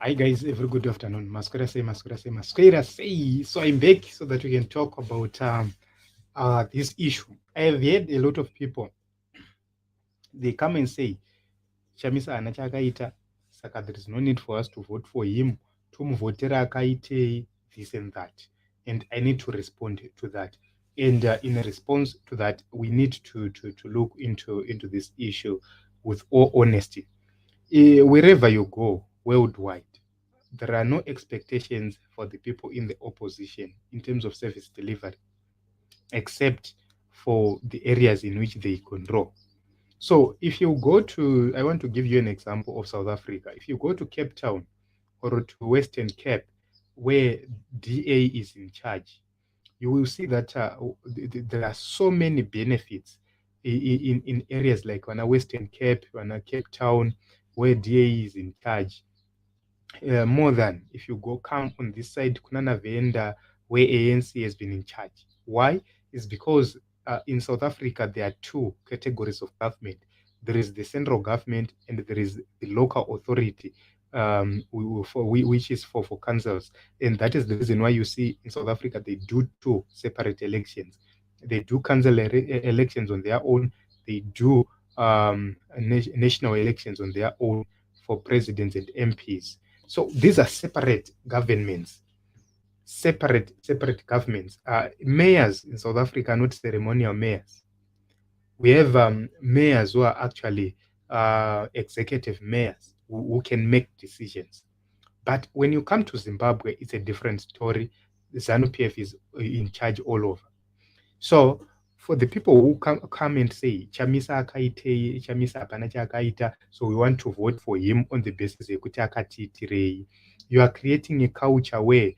Hi guys, every good afternoon. Masquera say, Masquera say, Masquera say. So I'm back so that we can talk about this issue. I have heard a lot of people, they come and say, Chamisa HAANA Chaakaita, saka there is no need for us to vote for him, tumuvhotera akaitei, this and that. And I need to respond to that. And in response to that, we need to look into this issue with all honesty. Wherever you go worldwide, there are no expectations for the people in the opposition in terms of service delivery, except for the areas in which they control. So if you go to, I want to give you an example of South Africa. If you go to Cape Town or to Western Cape, where DA is in charge, you will see that there are so many benefits in areas like Western Cape, Cape Town, where DA is in charge. More than if you go come on this side kunana Venda where ANC has been in charge. Why? Is because in South Africa there are two categories of government. There is the central government and there is the local authority, which is for councils, and that is the reason why you see in South Africa they do two separate elections. They do council elections on their own. They do national elections on their own for presidents and MPs. So these are separate governments, separate governments. Mayors in South Africa are not ceremonial mayors. We have mayors who are actually executive mayors who can make decisions. But when you come to Zimbabwe, it's a different story. The ZANU-PF is in charge all over. So for the people who come and say Chamisa akaitei, Chamisa hapana chaakaita, so we want to vote for him on the basis yekuti akatiitirei, you are creating a culture where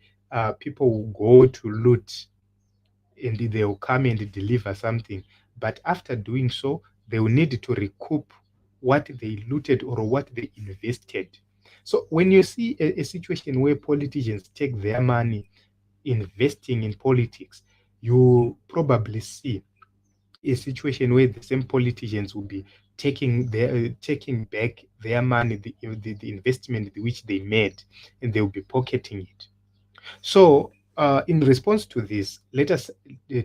people will go to loot and they will come and deliver something, but after doing so they will need to recoup what they looted or what they invested. So when you see a situation where politicians take their money investing in politics, you probably see a situation where the same politicians will be taking back their money, the investment which they made, and they will be pocketing it. So, in response to this, let us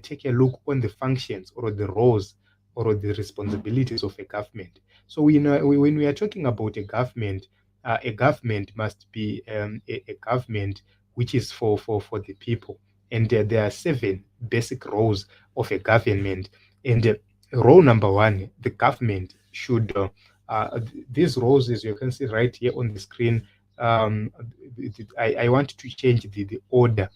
take a look on the functions or the roles or the responsibilities of a government. So, when we are talking about a government must be a government which is for the people. And there are seven basic roles of a government. And role number one, the government should, these roles, as you can see right here on the screen, um, I want to change the order.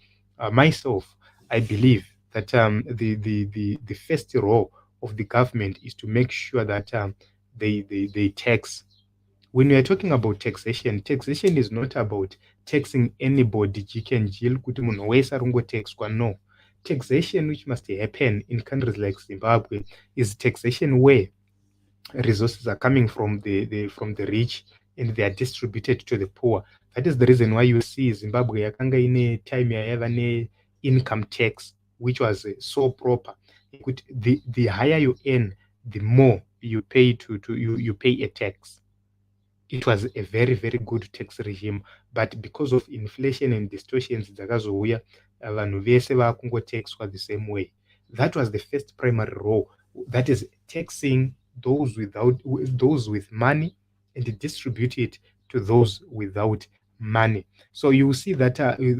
Myself, I believe that the first role of the government is to make sure that they tax. When we are talking about taxation is not about taxing anybody jikenjil kuti munhu wese aringotaxwa. No, taxation which must happen in countries like Zimbabwe is taxation where resources are coming from the rich and they are distributed to the poor. That is the reason why you see Zimbabwe yakanga ine time yaiva ne-income tax which was so proper. The higher you earn, the more you pay you pay a tax. It was a very good tax regime, but because of inflation and distortions dzakazouya, vanhu vese vakungotaxwa the same way. That was the first primary role, that is taxing those with money and distribute it to those without money. So you will see that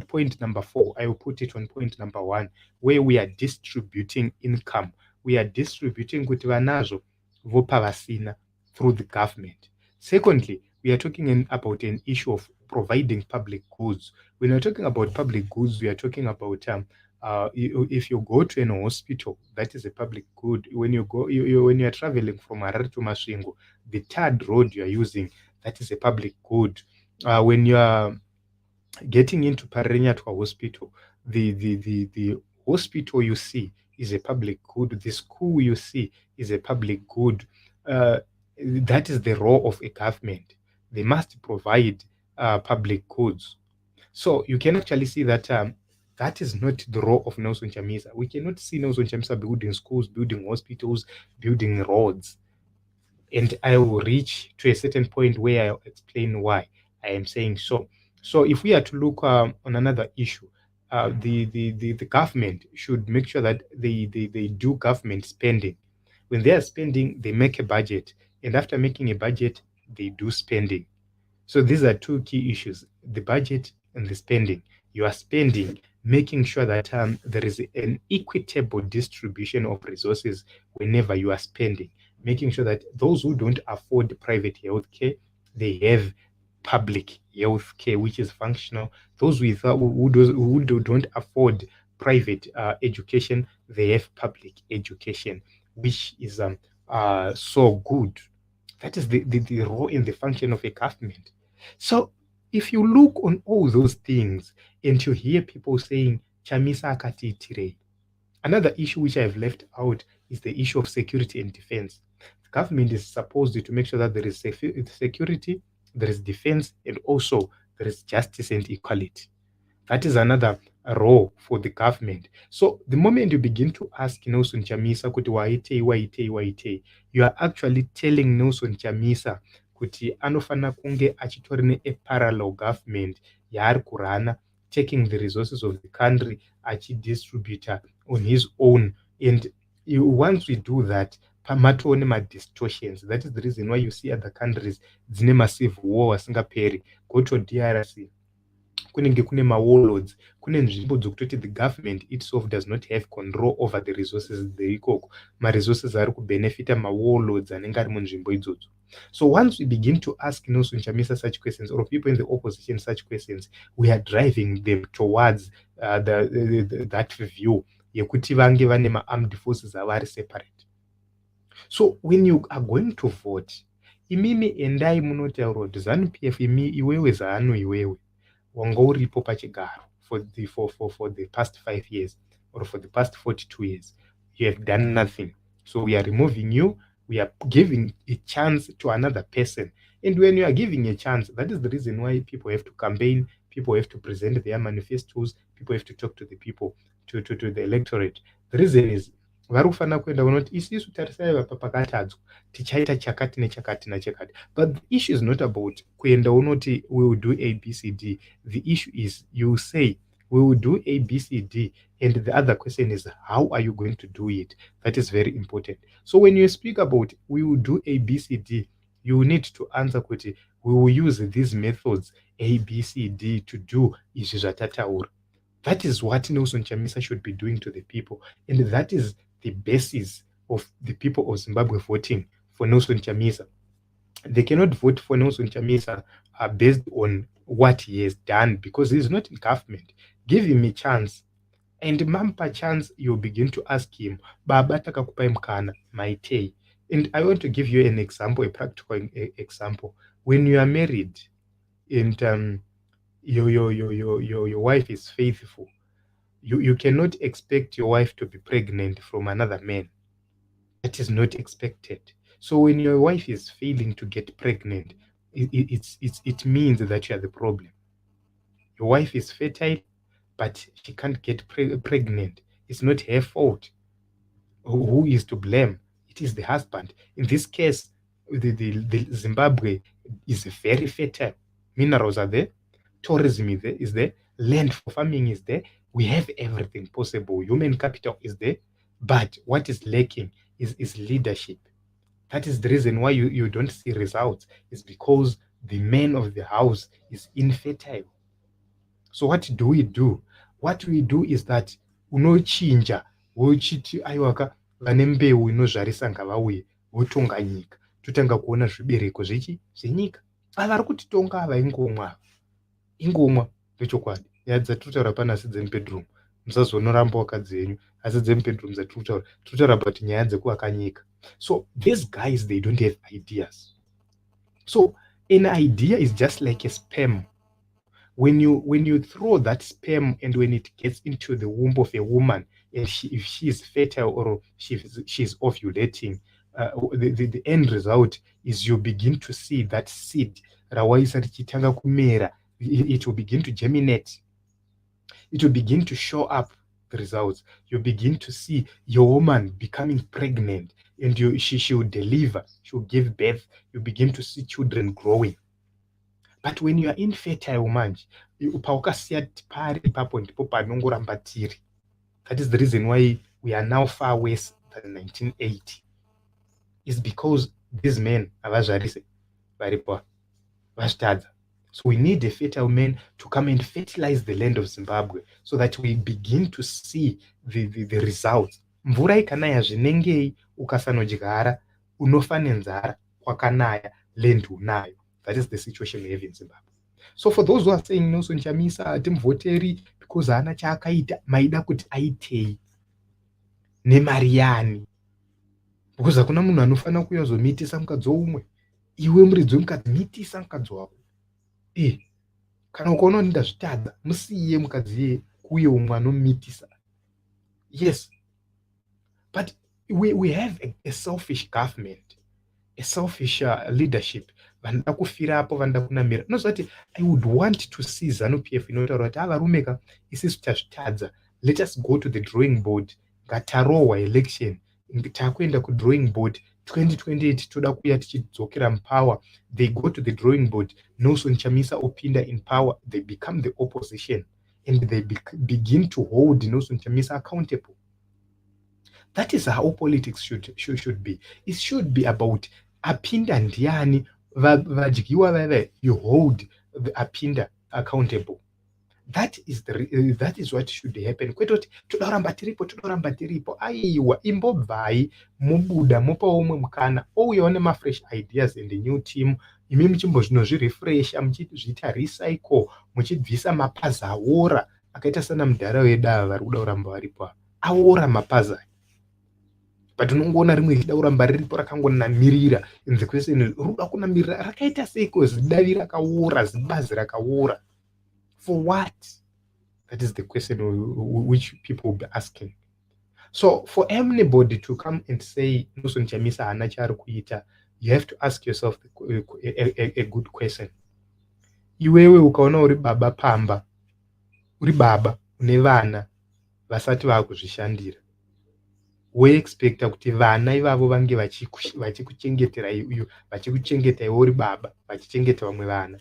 point number 4, I will put it on point number 1, where we are distributing income. We are distributing kuti vanazvo vopa vasina through the government. Secondly, we are talking about an issue of providing public goods. When we're talking about public goods, we are talking about if you go to an hospital, that is a public good. When you go, when you are traveling from Harare to Masvingo, the third road you are using, that is a public good. When you are getting into Parenyatwa Hospital, the hospital you see is a public good. The school you see is a public good. That is the role of a government. They must provide public goods. So you can actually see that that is not the role of Nelson Chamisa. We cannot see Nelson Chamisa building schools, building hospitals, building roads. And I will reach to a certain point where I'll explain why I am saying so. So if we are to look on another issue, the government should make sure that they do government spending. When they are spending, they make a budget, and after making a budget, they do spending. So these are two key issues: the budget and the spending. You are spending, making sure that there is an equitable distribution of resources whenever you are spending, making sure that those who don't afford private health care, they have public health care which is functional. Those who don't afford private education, they have public education, which is so good. That is the role and the function of a government. So if you look on all those things and you hear people saying Chamisa akatiitirei, another issue which I've left out is the issue of security and defense. The government is supposed to make sure that there is security, there is defense, and also there is justice and equality. That is another role for the government. So the moment you begin to ask Nelson Chamisa kuti waitei waitei waitei, you are actually telling Nelson Chamisa kuti anofana kunge achitori a parallel government yaari kurana, taking the resources of the country achidistributor on his own. And once we do that, matone ma-distortions. That is the reason why you see other countries dzine massive war asingaperi. Go to DRC, kunenge kune mawarlords, kune nzvimbo dzokutoti the government itself does not have control over the resources there ikoko. Maresources ari kubenefita mawarlords anenge ari munzvimbo idzodzo. So once we begin to ask Nelson Chamisa such questions, or people in the opposition such questions, we are driving them towards that view yekuti vange vane ma-armed forces avari separate. So when you are going to vote, imimi endai munotaura kuti ZANU-PF iwewe ZANU iwewe wanga uripo pachigaro for the past 5 years or for the past 42 years. You have done nothing. So we are removing you. We are giving a chance to another person. And when you are giving a chance, that is the reason why people have to campaign, people have to present their manifestos, people have to talk to the people, to the electorate. The reason is vari kufanira kuenda kunoti isisu tarisai vapa pakatadzwa tichaita chakati nechakati nachakati. But the issue is not about kuenda unoti we will do ABCD. The issue is you say we will do ABCD, and the other question is how are you going to do it? That is very important. So when you speak about we will do ABCD, you need to answer kuti we will use these methods ABCD to do izvi zvatataura. That is what Nelson Chamisa should be doing to the people, and that is the basis of the people of Zimbabwe voting for Nelson Chamisa. They cannot vote for Nelson Chamisa based on what he has done, because he's not in government. Give him a chance, and mampa chance, you begin to ask him, baba takakupai mkana maitei. And I want to give you an example, a practical example. When you are married and your wife is faithful, you cannot expect your wife to be pregnant from another man. That is not expected. So when your wife is failing to get pregnant, it means that you are the problem. Your wife is fertile, but she can't get pregnant. It's not her fault. Who is to blame? It is the husband. In this case, the Zimbabwe is very fertile. Minerals are there. Tourism is there. Land for farming is there. We have everything possible. Human capital is there. But what is lacking is leadership. That is the reason why you don't see results. It's because the man of the house is infertile. So what do we do? What we do is that unochinja wochiti aiwaka vane mbeu inozvarisa ngavauye votonga nyika, totanga kuona zvibereko zvenyika. Ava vari kutitonga ava ingomwa ndechokwadi. Nyaya dzatinotaura panhasi dzemubedroom, musazonoramba wakadzi yenyu, asi dzemubedroom dzatinotaura, tinotaura about nyaya dzekuvaka nyika. So these guys, they don't have ideas. So an idea is just like a sperm. When you throw that sperm, and when it gets into the womb of a woman, and if she is fertile or she's ovulating, the end result is you begin to see that seed rawaisa richitanga kumera, it will begin to germinate. It will begin to show up the results. You begin to see your woman becoming pregnant, and she will deliver, she will give birth. You begin to see children growing. but when you are infertile manje paukasiya pari ipapo ndipo panongoramba tiri. That is the reason why we are now far worse than 1980. Is because these men avazvarise varipo vazvitadza. So we need a fertile man to come and fertilize the land of Zimbabwe so that we begin to see the results. Mvura ikanaya zvinengei ukasanodyara unofa nenzara kwakanaya land unayo. That is the situation we have in Zimbabwe. So for those who are saying Nelson Chamisa hatimuvhoteri because haana chaakaita, maida kuti aitei nemari yani, because hakuna munhu anofanira kuyazomitisa mukadzi woumwe. Iwe muridzi wemukadzi, mitisa mukadzi wako. Kana ukaona kuti ndazvitadza, musiye mukadzi iye kuye umwe anomitisa. Yes, but we have a selfish government, a selfish leadership. Vanoda kufira apo, vanoda kunamira. Unoziva kuti I would want to see ZANU-PF inotaura kuti varumeka isusu tazvitadza, let us go to the drawing board, ngatarohwa election, takuenda kudrawing board 2028 toda kuya tichidzokera mupower. They go to the drawing board, Nelson Chamisa opinda in power, they become the opposition and they begin to hold Nelson Chamisa accountable. That is how politics should be. It should be about apinda ndiani, vadyiwa veve, you hold the apinda accountable. That is what should happen. Kwete kuti todoramba tiripo, aiwa imbobvai mubuda mopa umwe mukana ouyawo nemafresh ideas and a new team, imi muchimbozvinozvirefresha, muchizviita recycle, muchibvisa mapazi aora akaita sana mudhara wedava vari kuda kuramba varipo aora mapazi aya. But unongoona rimwe richida kuramba riripo rakangonamirira in the question, ruda kunamirira rakaita seiko zidavi rakaora, zibazi rakaora. For what? That is the question which people will be asking. So for anybody to come and say Nelson Chamisa haana chaari kuita, you have to ask yourself a good question. Iwewe ukaona uri baba pamba, uri baba une vana vasati vaakuzvishandira, we expecta kuti vana ivavo vange vachikuchengetera iwe, vachikuchengeta iwe uri baba, vachichengeta vamwe vana.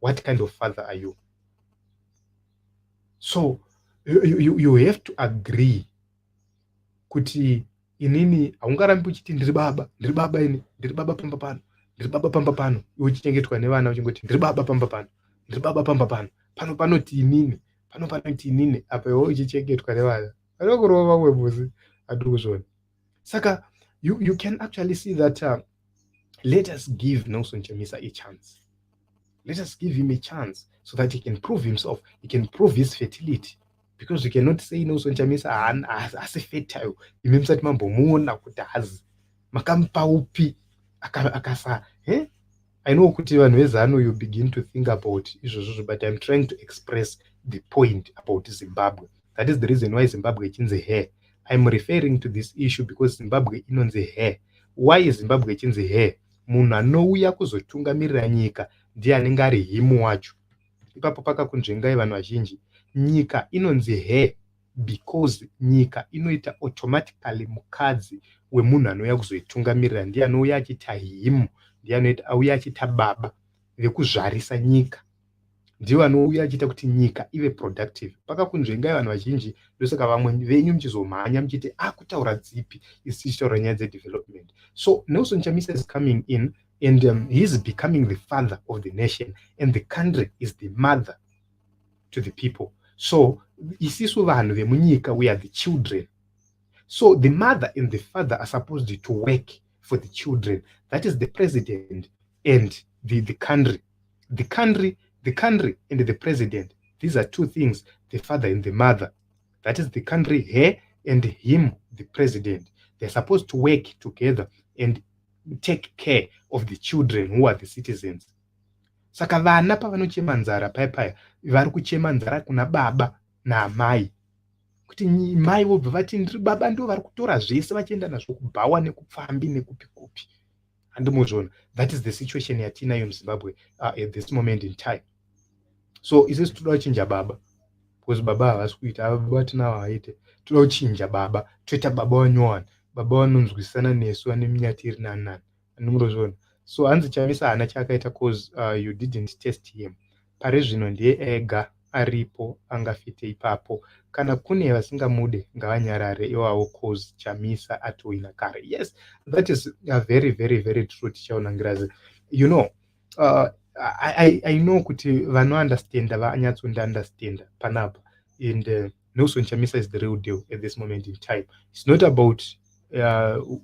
What kind of father are you? So you have to agree kuti inini haungarambi uchiti ndiri baba ini, ndiri baba pamba pano, iwe uchichengetwa nevana uchingoti ndiri baba pamba pano, ndiri baba pamba pano, panoti inini, panoti inini, apa iwe uchichengetwa nevana vanokurova vamwe musi hatiri kuzvona. Saka you can actually see that let us give Nelson Chamisa a chance. Let us give him a chance so that he can prove himself, he can prove his fertility. Because you cannot say Nelson Chamisa haasi fertile, imi musati mambomuona kuti hazi, makamupa upi akasa. I know kuti vanhu vezano you begin to think about izvozvo, but I'm trying to express the point about Zimbabwe. That is the reason why Zimbabwe ichinzi hair. I'm referring to this issue because Zimbabwe inonzi hair. Why is Zimbabwe ichinzi hair? Munhu anouya kuzotungamirira nyika ndiye anenge ari himu wacho. Ipapo pakakunzvengai vanhu vazhinji, nyika inonzi hair because nyika inoita automatically mukadzi wemunhu anouya kuzoitungamirira ndiye anouya achita himu, ndiye auya achita baba vekuzvarisa nyika, ndiye anouya achiita kuti nyika ive productive. Pakakunzvengai vanhu vazhinji, ndosaka vamwe venyu muchizomhanya muchiti kutaura dzipi isi tichitaura nyaya dzedevelopment. So Nelson Chamisa is coming in and he is becoming the father of the nation, and the country is the mother to the people. So isisu vanhu vemunyika, we are the children. So the mother and the father are supposed to work for the children. That is the president and the country. The country and the president. These are two things, the father and the mother. That is the country, her and him, the president. They're supposed to work together and take care of the children who are the citizens. Saka vana pavanochema nzara paya vari kuchema nzara kuna baba naamai, kuti mai vobva vati ndiri baba ndio vari kutora zvese vachienda nazvo kubhawa nekupfambi nekupi kupi. Handimuzvona. That is the situation yatinayo muZimbabwe at this moment in time. So isusu toda kuchinja baba, because baba havasi kuita, baba tinavo haite, toda kuchinja baba, toita baba wanyowani, baba vanonzwisana nesu, vane minyati iri nani. Handimuzvona. So hanzi Chamisa HAANA chaakaita cause you didn't test him. Pari zvino ndiye ega aripo angafite ipapo. Kana kune vasingamude ngavanyarare iwawo cause Chamisa atowina kare. Yes, that is a very very very true tichaunangirazi. You know, I know kuti vanoundestanda vanyatsondiundestanda panapa, and Nelson Chamisa is the real deal at this moment in time. It's not about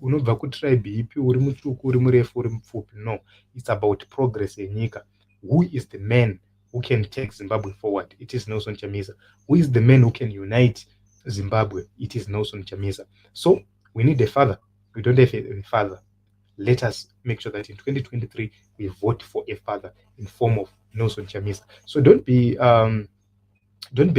unobva kutribe ipi, uri mutsvuku, uri murefu, uri mupfupi. No, it's about progress yenyika. Who is the man who can take Zimbabwe forward? It is Nelson Chamisa. Who is the man who can unite Zimbabwe? It is Nelson Chamisa. So we need a father. We don't have a father. Let us make sure that in 2023 we vote for a father in form of Nelson Chamisa. So don't be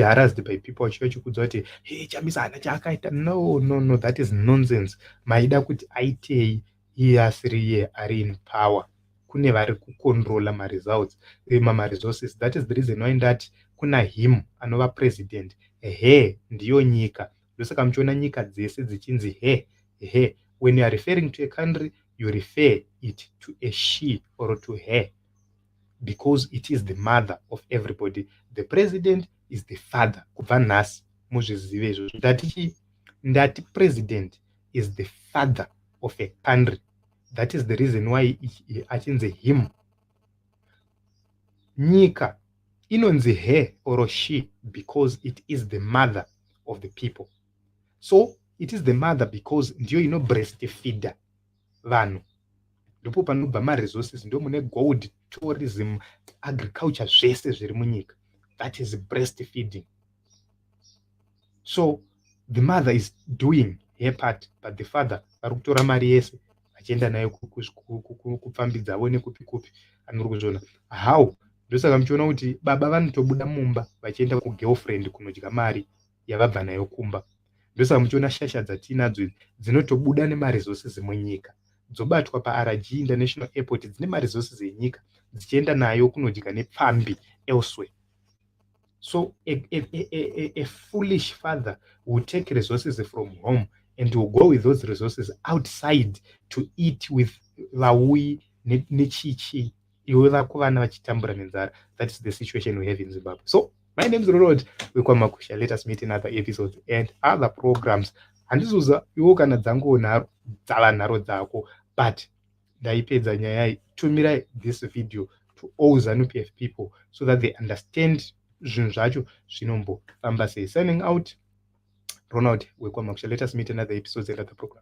harassed by people vachikudza kuti hey, Chamisa HAANA chaakaita. No, that is nonsense. Maida kuti aitei iye asiriye ari in power. Kune vari kucontrola maresults, maresources. That is the reason why ndati kuna him anova president. Ndiyo nyika. Ndosaka muchiona nyika dzese dzichinzi he. When you are referring to a country, you refer it to a she or to her, because it is the mother of everybody. The president is the father. Kubva nhasi muzvizive izvozvo. Ndati president is the father of a country. That is the reason why achinzi him. Nyika inonzi her or she because it is the mother of the people. So it is the mother because ndiyo ino breastfeeder vanhu. Ndipo panobva maresources, ndo mune gold, tourism, agriculture, zvese zviri munyika. That is breastfeeding. So the mother is doing her part, but the father ari kutora mari yese achienda nayo kupfambidza avo nekupi kupi anori kuzviona. How? Ndosaka muchiona kuti baba vanotobuda mumba vachienda kugirlfriend kunodya mari yavabva nayo kumba. Ndosaka muchiona shasha dzatinadzo dzinotobuda nemaresources munyika, dzobatwa paRG International Airport, dzine maresources enyika dzichienda nayo kunodya nepfambi elsewhere. So a foolish father will take resources from home and will go with those resources outside to eat with vaui nechichi, iwe vako vana vachitambura nenzara. That is the situation we have in Zimbabwe. So my name is Ronald Wekwamakusha. Let us meet in other episodes and other programs. Handizoza iwo kana dzangu dzava nharo dzako, but ndaipedza nyaya. Tumirai this video to all ZANU-PF people so that they understand zvinhu zvacho zvinombofamba sei. Signing out, Ronald Wekwamakusha. Let us meet in other episodes and other programs.